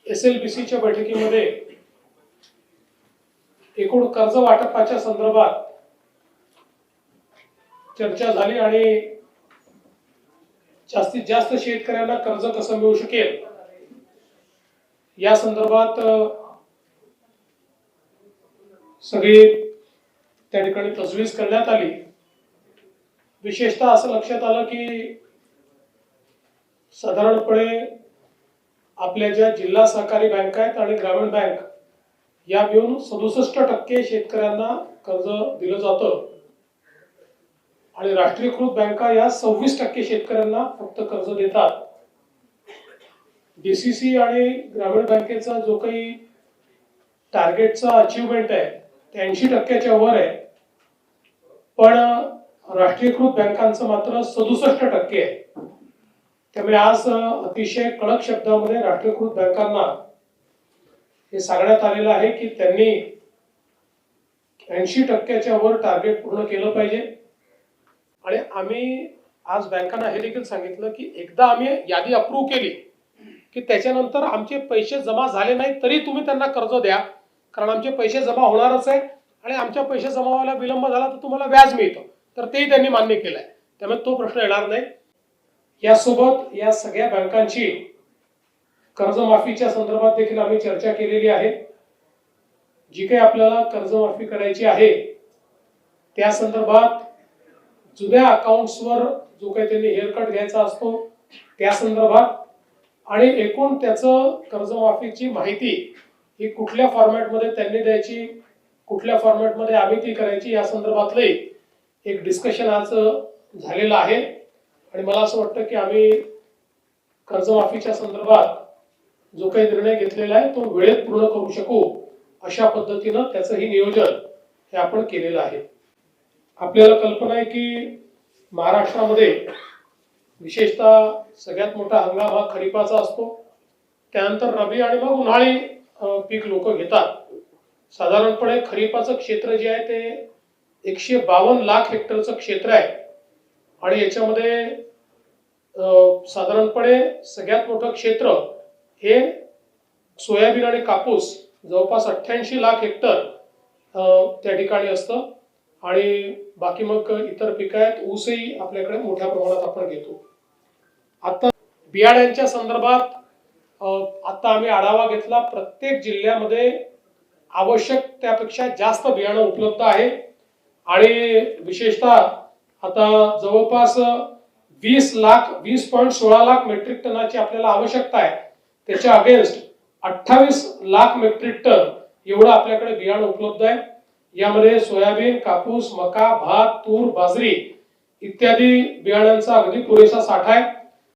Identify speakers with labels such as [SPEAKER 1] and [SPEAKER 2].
[SPEAKER 1] SLBCच्या बैठकीमध्ये एकूण कर्ज वाटपाच्या संदर्भात चर्चा झाली आणि जास्तीत जास्त शेतकऱ्यांना कर्ज कसं मिळू शकेल या संदर्भात सगळी त्या ठिकाणी तजवीज करण्यात आली। विशेषतः असं लक्षात आलं की साधारणपणे आपल्या ज्या जिल्हा सहकारी बँक आहेत आणि ग्रामीण बँक या मिळून 67% शेतकऱ्यांना कर्ज दिलं जातं आणि राष्ट्रीयकृत बँका या 26% शेतकऱ्यांना फक्त कर्ज देतात। DCC आणि ग्रामीण बँकेचा जो काही टार्गेटचा अचीवमेंट आहे ते 80%च्या वर आहे, पण राष्ट्रीयकृत बँकांचं मात्र 67% आहे। त्यामुळे आज अतिशय कडक शब्दामध्ये राष्ट्रीयकृत बँकांना हे सांगण्यात आलेलं आहे की त्यांनी 80%च्या वर टार्गेट पूर्ण केलं पाहिजे। आणि आम्ही आज बँकांना हे देखील सांगितलं की एकदा आम्ही यादी अप्रूव्ह केली की त्याच्यानंतर आमचे पैसे जमा झाले नाही तरी तुम्ही त्यांना कर्ज द्या, कारण आमचे पैसे जमा होणारच आहे आणि आमच्या पैसे जमा व्हायला विलंब झाला तर तुम्हाला व्याज मिळतं, तर तेही त्यांनी मान्य केलंय। त्यामुळे तो प्रश्न येणार नाही। यासोबत या सगळ्या बँकांची कर्जमाफीच्या संदर्भात देखील आम्ही चर्चा केलेली आहे। जी काही आपल्याला कर्जमाफी करायची आहे त्या संदर्भात जुन्या अकाउंट्सवर जो काही त्यांनी हेअरकट घ्यायचा असतो त्या संदर्भात आणि एकूण त्याचं कर्जमाफीची माहिती ही कुठल्या फॉर्मॅटमध्ये त्यांनी द्यायची, कुठल्या फॉर्मॅटमध्ये आम्ही ती करायची या संदर्भातले एक डिस्कशन आज झालेलं आहे। आणि मला असं वाटतं की आम्ही कर्जमाफीच्या संदर्भात जो काही निर्णय घेतलेला आहे तो वेळेत पूर्ण करू शकू अशा पद्धतीनं त्याचंही नियोजन हे आपण केलेलं आहे। आपल्याला कल्पना आहे की महाराष्ट्रामध्ये विशेषतः सगळ्यात मोठा हंगाम हा खरीपाचा असतो, त्यानंतर रबी आणि मग उन्हाळी पीक लोक घेतात। साधारणपणे खरीपाचं क्षेत्र जे आहे ते 152 लाख हेक्टरचं क्षेत्र आहे आणि याच्यामध्ये साधारणपणे सगळ्यात मोठं क्षेत्र हे सोयाबीन आणि कापूस जवळपास 88 लाख हेक्टर त्या ठिकाणी असतं आणि बाकी मग इतर पिकं आहेत। ऊसही आपल्याकडे मोठ्या प्रमाणात आपण घेतो। आता बियाण्यांच्या संदर्भात आता आम्ही आढावा घेतला। प्रत्येक जिल्ह्यामध्ये आवश्यक त्यापेक्षा जास्त बियाणं उपलब्ध आहे आणि विशेषतः आता जवळपास 20.16 लाख मेट्रिक टनाची आपल्याला आवश्यकता आहे, त्याच्या अगेन्स्ट 28 लाख मेट्रिक टन एवढं आपल्याकडे बियाणं उपलब्ध आहे। यामध्ये सोयाबीन, कापूस, मका, भात, तूर, बाजरी इत्यादी बियाण्यांचा अगदी पुरेसा साठा आहे।